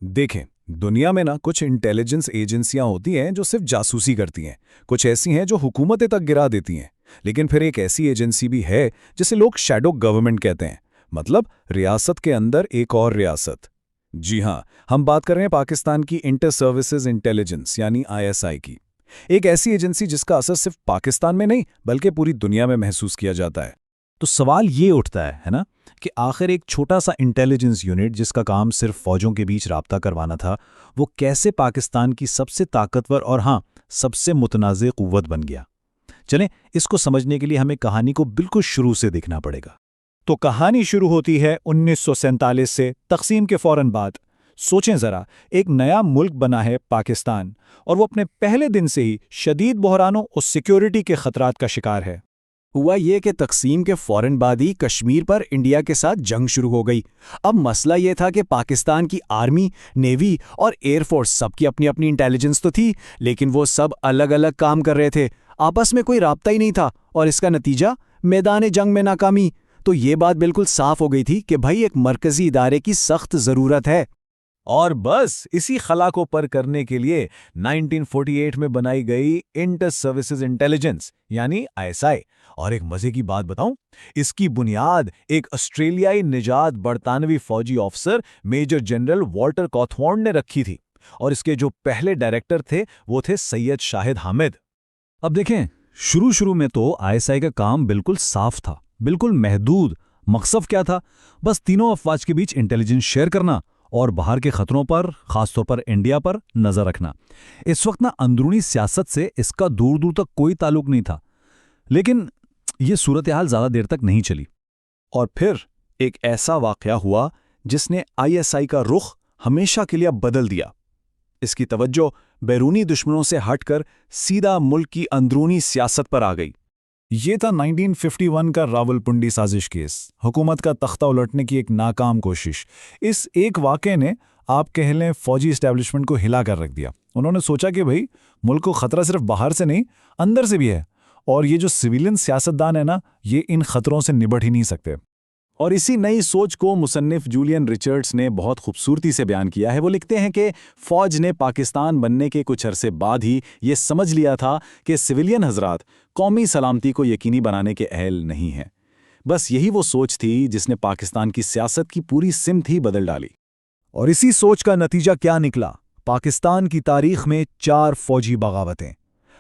देखें, दुनिया में ना कुछ इंटेलिजेंस एजेंसियां होती हैं जो सिर्फ जासूसी करती हैं। कुछ ऐसी हैं जो हुकूमतें तक गिरा देती हैं। लेकिन फिर एक ऐसी एजेंसी भी है जिसे लोग शैडो गवर्नमेंट कहते हैं, मतलब रियासत के अंदर एक और रियासत। जी हाँ, हम बात कर रहे हैं पाकिस्तान की इंटर सर्विसेज इंटेलिजेंस यानी आईएसआई की। एक ऐसी एजेंसी जिसका असर सिर्फ पाकिस्तान में नहीं बल्कि पूरी दुनिया में महसूस किया जाता है। तो सवाल ये उठता है ना, कि आखिर एक छोटा सा इंटेलिजेंस यूनिट जिसका काम सिर्फ फौजों के बीच राब्ता करवाना था, वो कैसे पाकिस्तान की सबसे ताकतवर और सबसे मुतनाज़ क़ुव्वत बन गया। चलें, इसको समझने के लिए हमें कहानी को बिल्कुल शुरू से देखना पड़ेगा। तो कहानी शुरू होती है 1947 से, तक़सीम के फ़ौरन बाद। सोचें ज़रा, एक नया मुल्क बना है पाकिस्तान, और वो अपने पहले दिन से ही शदीद बहरानों और सिक्योरिटी के ख़तरात का शिकार है। हुआ ये कि तक़सीम के फ़ौरन बाद ही कश्मीर पर इंडिया के साथ जंग शुरू हो गई। अब मसला ये था कि पाकिस्तान की आर्मी, नेवी और एयरफोर्स सबकी अपनी अपनी इंटेलिजेंस तो थी, लेकिन वो सब अलग अलग काम कर रहे थे। आपस में कोई राब्ता ही नहीं था, और इसका नतीजा मैदान जंग में नाकामी। तो ये बात बिल्कुल साफ हो गई थी कि भाई एक मरकज़ी इदारे की सख्त ज़रूरत है। और बस इसी खला को पर करने के लिए 1948 में बनाई गई इंटर सर्विसेज इंटेलिजेंस यानी आईएसआई। और एक मजे की बात बताऊं, इसकी बुनियाद एक ऑस्ट्रेलियाई निजात बरतानवी फौजी ऑफिसर मेजर जनरल वॉल्टर कॉथवॉर्न ने रखी थी, और इसके जो पहले डायरेक्टर थे वो थे सैयद शाहिद हामिद। अब देखें, शुरू में तो आईएसआई का काम बिल्कुल साफ था, बिल्कुल महदूद। मकसद क्या था? बस तीनों अफवाज के बीच इंटेलिजेंस शेयर करना और बाहर के खतरों पर, खासतौर पर इंडिया पर नजर रखना। इस वक्त अंदरूनी सियासत से इसका दूर दूर तक कोई ताल्लुक नहीं था। लेकिन ये सूरत हाल ज्यादा देर तक नहीं चली, और फिर एक ऐसा वाकया हुआ जिसने आईएसआई का रुख हमेशा के लिए बदल दिया। इसकी तवज्जो बैरूनी दुश्मनों से हटकर सीधा मुल्क की अंदरूनी सियासत पर आ गई। ये था 1951 का रावलपिंडी साजिश केस, हुकूमत का तख्ता उलटने की एक नाकाम कोशिश। इस एक वाक़े ने, आप कह लें, फौजी इस्टेब्लिशमेंट को हिला कर रख दिया। उन्होंने सोचा कि भाई मुल्क को खतरा सिर्फ बाहर से नहीं, अंदर से भी है, और ये जो सिविलियन सियासतदान है ना, ये इन खतरों से निबट ही नहीं सकते। और इसी नई सोच को मुसन्निफ जूलियन रिचर्ड्स ने बहुत खूबसूरती से बयान किया है। वो लिखते हैं कि फ़ौज ने पाकिस्तान बनने के कुछ अरसे बाद ही ये समझ लिया था कि सिविलियन हजरात कौमी सलामती को यकीनी बनाने के अहल नहीं हैं। बस यही वो सोच थी जिसने पाकिस्तान की सियासत की पूरी सिमत ही बदल डाली। और इसी सोच का नतीजा क्या निकला? पाकिस्तान की तारीख में 4 फौजी बगावतें,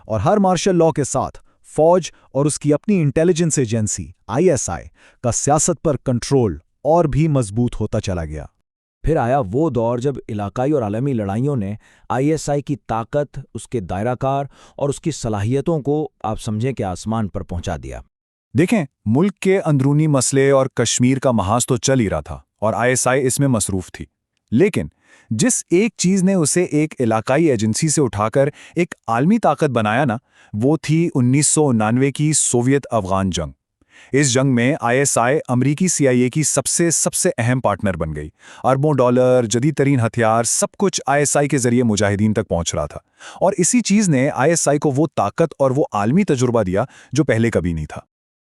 और हर मार्शल लॉ के साथ फौज और उसकी अपनी इंटेलिजेंस एजेंसी आईएसआई का सियासत पर कंट्रोल और भी मजबूत होता चला गया। फिर आया वो दौर जब इलाकाई और आलमी लड़ाइयों ने आईएसआई की ताकत, उसके दायराकार और उसकी सलाहियतों को आप समझें कि आसमान पर पहुंचा दिया। देखें, मुल्क के अंदरूनी मसले और कश्मीर का महाज तो चल ही रहा था, और आईएसआई इसमें मसरूफ थी। लेकिन जिस एक चीज़ ने उसे एक इलाकाई एजेंसी से उठाकर एक आलमी ताकत बनाया ना, वो थी 1999 की सोवियत अफगान जंग। इस जंग में आईएसआई अमरीकी सीआईए की सबसे अहम पार्टनर बन गई। अरबों डॉलर, जदीद तरीन हथियार, सब कुछ आईएसआई के जरिए मुजाहिदीन तक पहुंच रहा था। और इसी चीज़ ने आईएसआई को वो ताकत और वो आलमी तजुर्बा दिया जो पहले कभी नहीं था।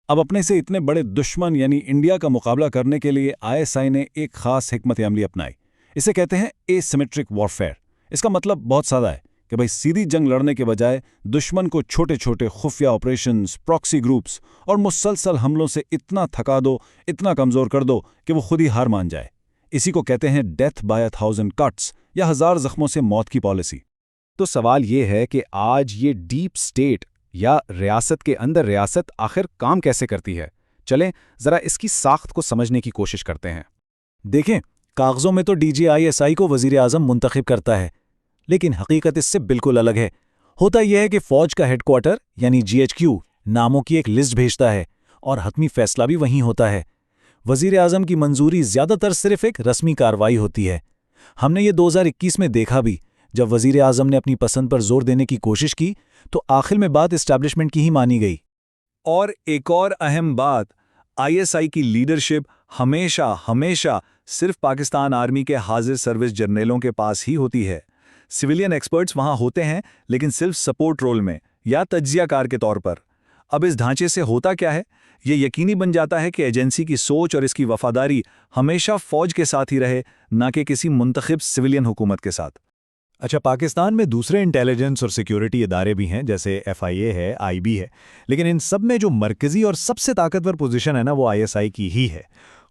अब अपने से इतने बड़े दुश्मन यानी इंडिया का मुकाबला करने के लिए आईएसआई ने एक खास हिकमत अमली अपनाई। इसे कहते हैं एसिमेट्रिक वॉरफेयर। इसका मतलब बहुत सादा है कि भाई सीधी जंग लड़ने के बजाय दुश्मन को छोटे छोटे खुफिया ऑपरेशंस, प्रॉक्सी ग्रुप्स और मुसलसल हमलों से इतना थका दो, इतना कमज़ोर कर दो कि वो खुद ही हार मान जाए। इसी को कहते हैं डेथ बाय 1000 कट्स या 1000 जख्मों से मौत की पॉलिसी। तो सवाल ये है कि आज ये डीप स्टेट या रियासत के अंदर रियासत आखिर काम कैसे करती है। चलें ज़रा इसकी साख्त को समझने की कोशिश करते हैं। देखें, कागज़ों में तो डीजीआईएसआई को वज़ीर आज़म मुंतखब करता है, लेकिन हकीकत इससे बिल्कुल अलग है। होता यह है कि फ़ौज का हेडक्वार्टर यानी जीएचक्यू नामों की एक लिस्ट भेजता है, और हतमी फैसला भी वहीं होता है। वज़ीर आज़म की मंजूरी ज़्यादातर सिर्फ एक रस्मी कार्रवाई होती है। हमने ये 2021 में देखा भी, जब वज़ीर आज़म ने अपनी पसंद पर जोर देने की कोशिश की तो आखिर में बात इस्टेब्लिशमेंट की ही मानी गई। और एक और अहम बात, आईएसआई की लीडरशिप हमेशा सिर्फ पाकिस्तान आर्मी के हाजिर सर्विस जर्नलों के पास ही होती है। सिविलियन एक्सपर्ट्स वहां होते हैं, लेकिन सिर्फ सपोर्ट रोल में या तज्जियाकार के तौर पर। अब इस ढांचे से होता क्या है, ये यकीनी बन जाता है कि एजेंसी की सोच और इसकी वफादारी हमेशा फौज के साथ ही रहे, ना कि किसी मुंतखब सिविलियन हुकूमत के साथ। अच्छा, पाकिस्तान में दूसरे इंटेलिजेंस और सिक्योरिटी इदारे भी हैं, जैसे FIA है, IB है, लेकिन इन सब में जो मरकज़ी और सबसे ताकतवर पोजीशन है ना, वो ISI की ही है।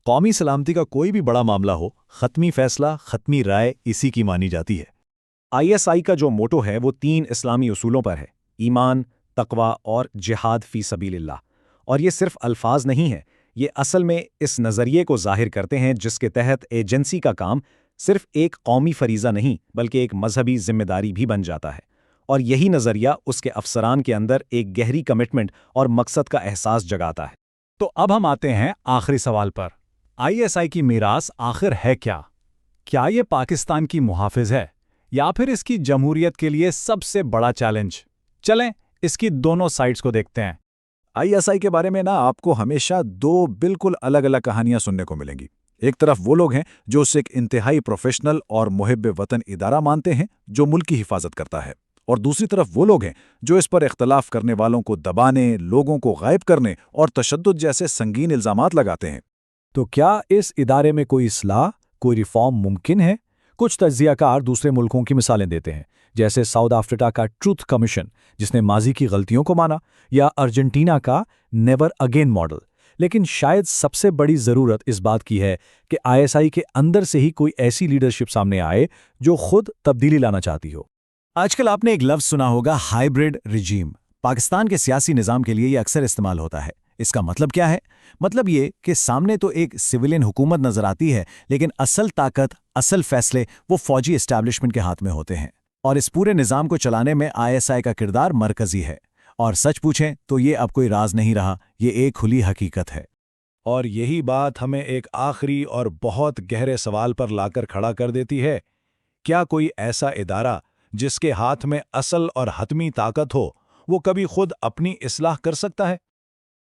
कौमी सलामती का कोई भी बड़ा मामला हो, ख़त्मी फैसला, ख़त्मी राय इसी की मानी जाती है। ISI का जो मोटो है वो 3 इस्लामी उसूलों पर है: ईमान, तकवा और जिहाद फी सबीलिल्लाह। और ये सिर्फ अल्फाज नहीं है, ये असल में इस नज़रिए को ज़ाहिर करते हैं जिसके तहत एजेंसी का काम सिर्फ एक कौमी फरीज़ा नहीं बल्कि एक मजहबी जिम्मेदारी भी बन जाता है। और यही नज़रिया उसके अफसरान के अंदर एक गहरी कमिटमेंट और मकसद का एहसास जगाता है। तो अब हम आते हैं आखिरी सवाल पर। ISI की मीरास आखिर है क्या? क्या ये पाकिस्तान की मुहाफिज है या फिर इसकी जमहूरियत के लिए सबसे बड़ा चैलेंज? चलें इसकी दोनों साइड्स को देखते हैं। ISI के बारे में ना आपको हमेशा 2 बिल्कुल अलग अलग कहानियां सुनने को मिलेंगी। एक तरफ वो लोग हैं जो उसे एक इंतहाई प्रोफेशनल और मुहिब वतन इदारा मानते हैं जो मुल्क की हिफाजत करता है, और दूसरी तरफ वो लोग हैं जो इस पर इख्तलाफ करने वालों को दबाने, लोगों को गायब करने और तशद्दुद जैसे संगीन इल्जामात लगाते हैं। तो क्या इस इदारे में कोई इस्लाह, कोई रिफॉर्म मुमकिन है? कुछ तज्जियाकार दूसरे मुल्कों की मिसालें देते हैं, जैसे साउथ अफ्रीका का ट्रूथ कमीशन जिसने माजी की गलतियों को माना, या अर्जेंटीना का नेवर अगेन मॉडल। लेकिन शायद सबसे बड़ी ज़रूरत इस बात की है कि ISI के अंदर से ही कोई ऐसी लीडरशिप सामने आए जो खुद तब्दीली लाना चाहती हो। आजकल आपने एक लफ्ज़ सुना होगा, हाइब्रिड रिजीम। पाकिस्तान के सियासी निज़ाम के लिए ये अक्सर इस्तेमाल होता है। इसका मतलब क्या है? मतलब ये कि सामने तो एक सिविलियन हुकूमत नजर आती है, लेकिन असल ताकत, असल फैसले वो फौजी एस्टैब्लिशमेंट के हाथ में होते हैं। और इस पूरे निज़ाम को चलाने में ISI का किरदार मरकज़ी है। और सच पूछें तो ये अब कोई राज नहीं रहा, ये एक खुली हकीकत है। और यही बात हमें एक आखिरी और बहुत गहरे सवाल पर लाकर खड़ा कर देती है। क्या कोई ऐसा इदारा जिसके हाथ में असल और हतमी ताकत हो, वो कभी खुद अपनी इस्लाह कर सकता है?